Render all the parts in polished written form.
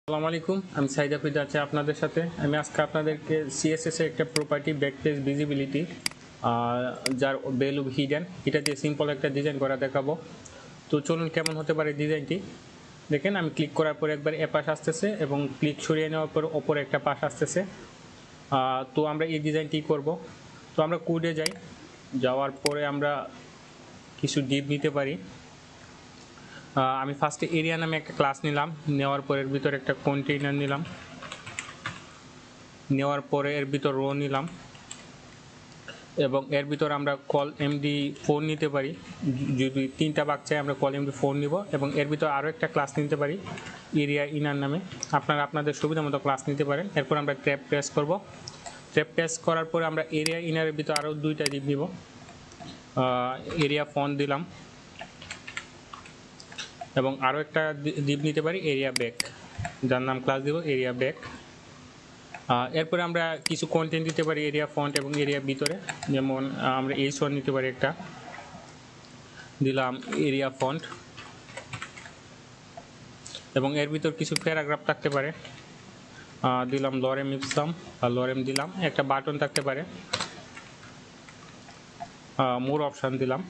আসসালামু আলাইকুম, আমি সাইদ আফ্রিদ আছি আপনাদের সাথে। আমি আজকে আপনাদেরকে সিএসএস এর একটা প্রপার্টি ব্যাকপেজ ভিজিবিলিটি যার ভ্যালু হিডেন এটা দিয়ে সিম্পল একটা ডিজাইন করা দেখাবো। তো চলুন কেমন হতে পারে ডিজাইনটি দেখেন। আমি ক্লিক করার পর একবার এ পাশ আসতেছে এবং ক্লিক সরিয়ে নেওয়ার পর ওপরে একটা পাশ আসতেছে। তো আমরা এই ডিজাইনটি করব। তো আমরা কোডে যাই, যাওয়ার পরে আমরা কিছু ডিপ নিতে পারি। আমি ফার্স্টে এরিয়া নামে একটা ক্লাস নিলাম, নেওয়ার পর এর ভিতরে একটা কন্টেইনার নিলাম, নেওয়ার পরে এর ভিতর রো নিলাম এবং এর ভিতর আমরা কল MD4 নিতে পারি। যদি তিনটা বাগ চাই আমরা কল MD4 নিব এবং এর ভিতর আরও একটা ক্লাস নিতে পারি এরিয়া ইনার নামে। আপনারা আপনাদের সুবিধা মতো ক্লাস নিতে পারেন। এরপর আমরা ট্যাব প্রেস করব। ট্যাব প্রেস করার পরে আমরা এরিয়া ইনারের ভিতর আরও দুইটা ডিপ নিব। এরিয়া ফন্ট দিলাম এবং আরও একটা ডিপ নিতে পারি এরিয়া ব্যাক, যার নাম ক্লাস দিব এরিয়া ব্যাক। এরপরে আমরা কিছু কন্টেন্ট দিতে পারি এরিয়া ফন্ট এবং এরিয়া ভিতরে, যেমন আমরা H1 নিতে পারি, একটা দিলাম এরিয়া ফন্ট এবং এর ভিতর কিছু প্যারাগ্রাফ থাকতে পারে, দিলাম লরেম ইপসাম আর লরেম দিলাম। একটা বাটন থাকতে পারে, মোর অপশান দিলাম।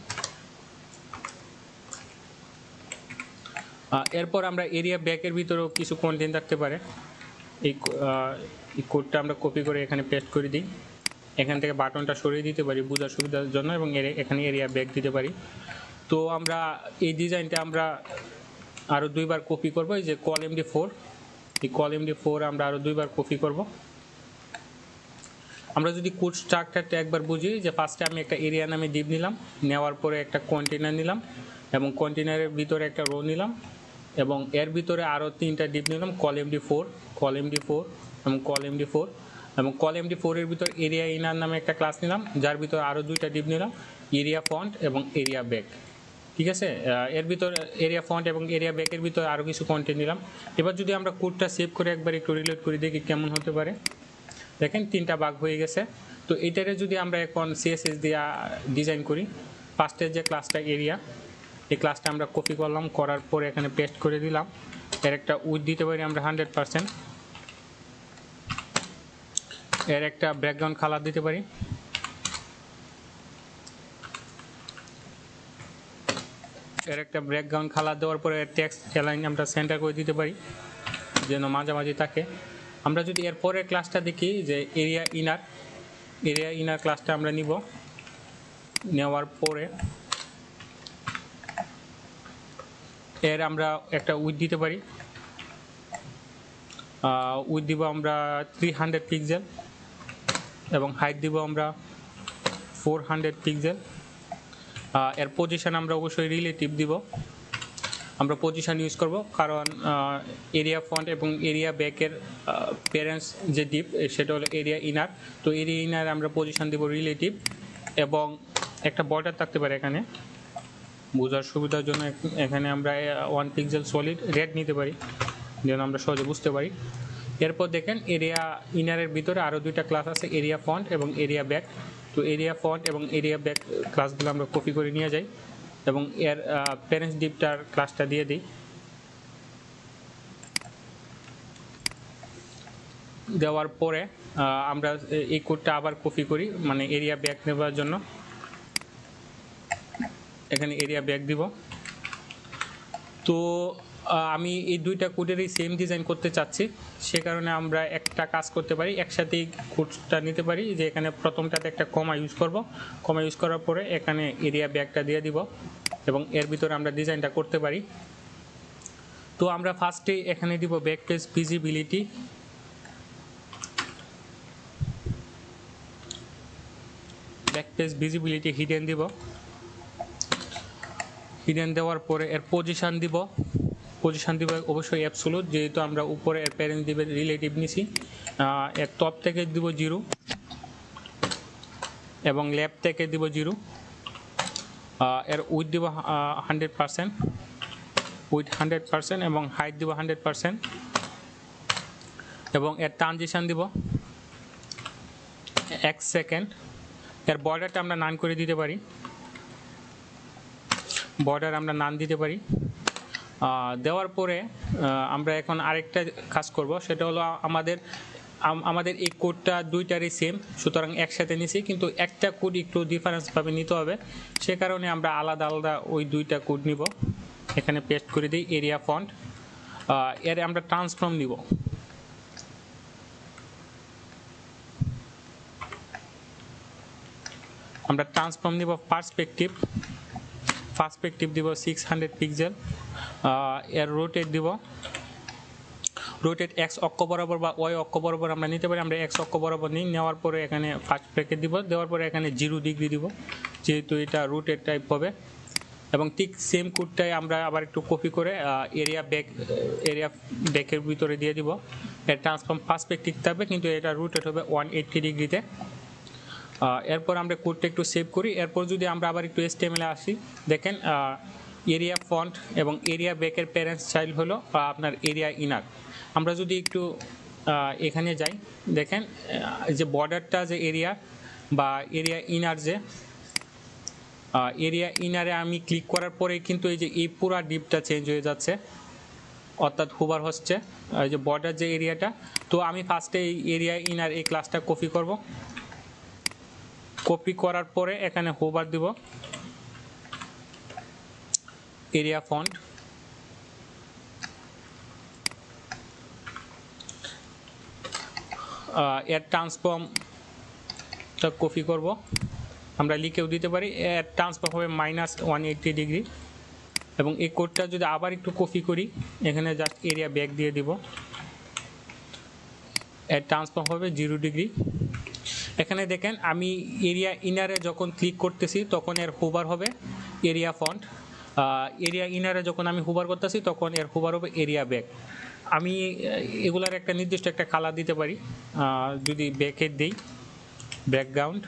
এরপর আমরা এরিয়া ব্যাকের ভিতরেও কিছু কন্টেন্ট থাকতে পারে। এই কোডটা আমরা কপি করে এখানে পেস্ট করে দিই। এখান থেকে বাটনটা সরিয়ে দিতে পারি বোঝার সুবিধার জন্য এবং এখানে এরিয়া ব্যাক দিতে পারি। তো আমরা এই ডিজাইনটা আমরা আরও দুইবার কপি করব। এই যে কল MD4, এই কল MD4 আমরা আরও দুইবার কপি করব। আমরা যদি কোড স্ট্রাকচারটা একবার বুঝি, যে ফার্স্টে আমি একটা এরিয়া নামে ডিপ নিলাম, নেওয়ার পরে একটা কন্টেনার নিলাম এবং কন্টেনারের ভিতরে একটা রো নিলাম এবং এর ভিতরে আরও তিনটা ডিপ নিলাম কল MD4 এবং কল MD4 এবং কল MD4 এর ভিতর এরিয়া ইনার নামে একটা ক্লাস নিলাম, যার ভিতরে আরও দুইটা ডিপ নিলাম এরিয়া ফন্ট এবং এরিয়া ব্যাক। ঠিক আছে, এর ভিতর এরিয়া ফন্ট এবং এরিয়া ব্যাকের ভিতরে আরও কিছু কন্টেন্ট নিলাম। এবার যদি আমরা কোডটা সেভ করে একবার একটু রিলোড করে দেখি কেমন হতে পারে। দেখেন তিনটা ভাগ হয়ে গেছে। তো এইটারে যদি আমরা এখন CSS দিয়ে ডিজাইন করি, ফার্স্টের যে ক্লাসটা এরিয়া, এই ক্লাসটা আমরা কপি করলাম, করার পর এখানে পেস্ট করে দিলাম। এর একটা উইথ দিতে পারি আমরা 100%, এর একটা ব্যাকগ্রাউন্ড কালার দিতে পারি, এর একটা ব্যাকগ্রাউন্ড কালার দেওয়ার পরে টেক্সট অ্যালাইন আমরা সেন্টার করে দিতে পারি যেন মাঝামাঝি থাকে। আমরা যদি এর পরের ক্লাসটা দেখি, যে এরিয়া ইনার ক্লাসটা আমরা নিব, নেওয়ার পরে এর আমরা একটা উইথ দিতে পারি, উইথ দিব আমরা 300 পিক্সেল এবং হাইট দিব আমরা 400 পিক্সেল। এর পজিশন আমরা অবশ্যই রিলেটিভ দিব। আমরা পজিশন ইউজ করব কারণ এরিয়া ফন্ট এবং এরিয়া ব্যাকের প্যারেন্টস যে ডিপ সেটা হলো এরিয়া ইনার। তো এরিয়া ইনার আমরা পজিশন দিব রিলেটিভ এবং একটা বর্ডার থাকতে পারে এখানে বোঝার সুবিধার জন্য। এখানে আমরা 1 পিক্সেল সলিড রেড নিতে পারি যেন আমরা সহজে বুঝতে পারি। এরপর দেখেন এরিয়া ইনারের ভিতরে আরও দুইটা ক্লাস আছে, এরিয়া ফন্ট এবং এরিয়া ব্যাক। তো এরিয়া ফন্ট এবং এরিয়া ব্যাক ক্লাসগুলো আমরা কপি করে নিয়ে যাই এবং এর প্যারেন্টস ডিপটার ক্লাসটা দিয়ে দিই। দেওয়ার পরে আমরা এই কোডটা আবার কপি করি, মানে এরিয়া ব্যাক নেওয়ার জন্য এখানে এরিয়া ব্যাক দিব। তো আমি এই দুইটা কোডেরই সেম ডিজাইন করতে চাচ্ছি, সে কারণে আমরা একটা কাজ করতে পারি, একসাথেই কোডটা নিতে পারি। যে এখানে প্রথমটাতে একটা কমা ইউজ করব, কমা ইউজ করার পরে এখানে এরিয়া ব্যাকটা দিয়ে দিব এবং এর ভিতরে আমরা ডিজাইনটা করতে পারি। তো আমরা ফার্স্টে এখানে দিব ব্যাকপেজ ভিজিবিলিটি, হিডেন দিব। হিডেন দেওয়ার পরে এর পজিশন দিব অবশ্যই অ্যাবসোলুট, যেহেতু আমরা উপরে এর প্যারেন্ট দিবে রিলেটিভ নিছি। এর টপ থেকে দিব 0 এবং লেফট থেকে দিব 0। এর উইথ দিব 100% এবং হাইট দিব 100% এবং এর ট্রানজিশন দিব 1 সেকেন্ড। এর বর্ডারটা আমরা নান করে দিতে পারি, দেওয়ার পরে আমরা এখন আরেকটা কাজ করব, সেটা হলো আমাদের এই কোডটা দুইটারই সেম, সুতরাং একসাথে নিছি, কিন্তু একটা কোড একটু ডিফারেন্সভাবে নিতে হবে। সে কারণে আমরা আলাদা আলাদা ওই দুইটা কোড নিব। এখানে পেস্ট করে দিই এরিয়া ফন্ট, এর আমরা ট্রান্সফর্ম নিব। আমরা ট্রান্সফর্ম নিব পার্সপেক্টিভ দিব 600 পিক্সেল, এর রোটেট দিব, রোটেট এক্স অক্ষ বরাবর বা ওয়াই অক্ষ বরাবর আমরা নিতে পারি। আমরা এক্স অক্ষ বরাবর নিই, নেওয়ার পরে এখানে ফার্স্ট ব্র্যাকেট দিব, দেওয়ার পরে এখানে 0 ডিগ্রি দিব, যেহেতু এটা রোটেট টাইপ হবে। এবং ঠিক সেম কোডটাই আমরা আবার একটু কপি করে এরিয়া ব্যাকের ভিতরে দিয়ে দিব। এর ট্রান্সফর্ম পার্সপেক্টিভ থাকবে, কিন্তু এটা রোটেট হবে 180 ডিগ্রিতে। এরপর আমরা কোডটা একটু সেভ করি। এরপর যদি আমরা আবার একটু HTML আসি, দেখেন এরিয়া ফন্ট এবং এরিয়া ব্যাকের প্যারেন্টস চাইল্ড হলো আপনার এরিয়া ইনার। আমরা যদি একটু এখানে যাই, দেখেন যে বর্ডারটা যে এরিয়া বা এরিয়া ইনার, যে এরিয়া ইনারে আমি ক্লিক করার পরে কিন্তু এই যে এই পুরো ডিপটা চেঞ্জ হয়ে যাচ্ছে, অর্থাৎ হোভার হচ্ছে এই যে বর্ডার যে এরিয়াটা। তো আমি ফার্স্টে এই এরিয়া ইনার এই ক্লাসটা কপি করব। কপি করার পরে এখানে হোভার দিব, এরিয়া ফন্ট, এর ট্রান্সফর্মটা কপি করব, আমরা লিখেও দিতে পারি। এর ট্রান্সফর্ম হবে -180 ডিগ্রি। এবং এই কোডটা যদি আবার একটু কপি করি, এখানে জাস্ট এরিয়া ব্যাক দিয়ে দিব, এর ট্রান্সফর্ম হবে 0 ডিগ্রি। এখানে দেখেন আমি এরিয়া ইনারে যখন ক্লিক করতেছি তখন এর হোভার হবে এরিয়া ফন্ট, এরিয়া ইনারে যখন আমি হোভার করতেছি তখন এর হোভার হবে এরিয়া ব্যাক। আমি এগুলার একটা নির্দিষ্ট একটা কালার দিতে পারি। যদি ব্যাকের দিই, ব্যাকগ্রাউন্ড,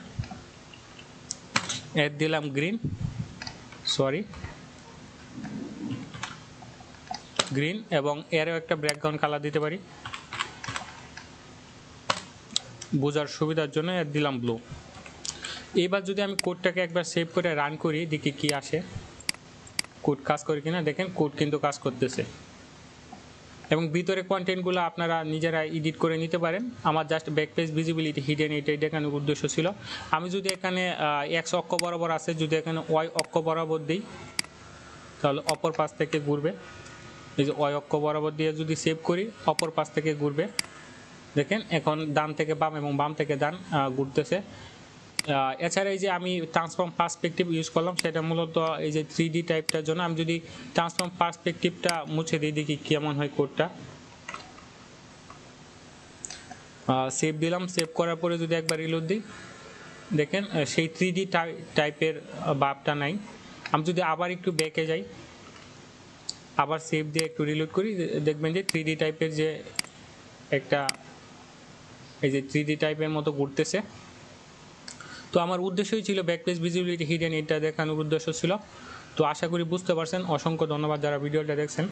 এর দিলাম গ্রিন, এবং এরও একটা ব্যাকগ্রাউন্ড কালার দিতে পারি বোঝার সুবিধার জন্য, এর দিলাম ব্লু। এবার যদি আমি কোডটাকে একবার সেভ করে রান করি, দেখি কি আসে, কোড কাজ করে কিনা। দেখেন কোড কিন্তু কাজ করতেছে, এবং ভিতরে কন্টেন্টগুলো আপনারা নিজেরা এডিট করে নিতে পারেন। আমার জাস্ট ব্যাকপেজ ভিজিবিলিটি হিডেন এটাই দেখানোর উদ্দেশ্য ছিল। আমি যদি এখানে এক্স অক্ষ বরাবর আছে, যদি এখানে ওয়াই অক্ষ বরাবর দিই, তাহলে অপর পাশ থেকে ঘুরবে। এই যে ওয়াই অক্ষ বরাবর দিয়ে যদি সেভ করি, অপর পাশ থেকে ঘুরবে। দেখেন এখন ডান থেকে বাম এবং বাম থেকে ডান ঘুরতেছে। এছাড়া এই যে আমি ট্রান্সফর্ম পার্সপেক্টিভ ইউজ করলাম, সেটা মূলত এই যে 3D টাইপটার জন্য। আমি যদি ট্রান্সফর্ম পার্সপেক্টিভটা মুছে দিই, দেখি কেমন হয় কোডটা। সেভ দিলাম, সেভ করার পরে যদি একবার রিলোড দিই, দেখেন সেই 3D টাইপের ভাবটা নাই। আমি যদি আবার একটু ব্যাকে যাই, আবার সেভ দিয়ে একটু রিলোড করি, দেখবেন যে 3D টাইপের যে একটা এই যে 3D টাইপের মতো ঘুরতেছে। তো আমার উদ্দেশ্যই ছিল ব্যাকপেজ ভিজিবিলিটি হিডেন এটা দেখানোর উদ্দেশ্য ছিল। তো আশা করি বুঝতে পারছেন। অসংখ্য ধন্যবাদ যারা ভিডিওটা দেখছেন।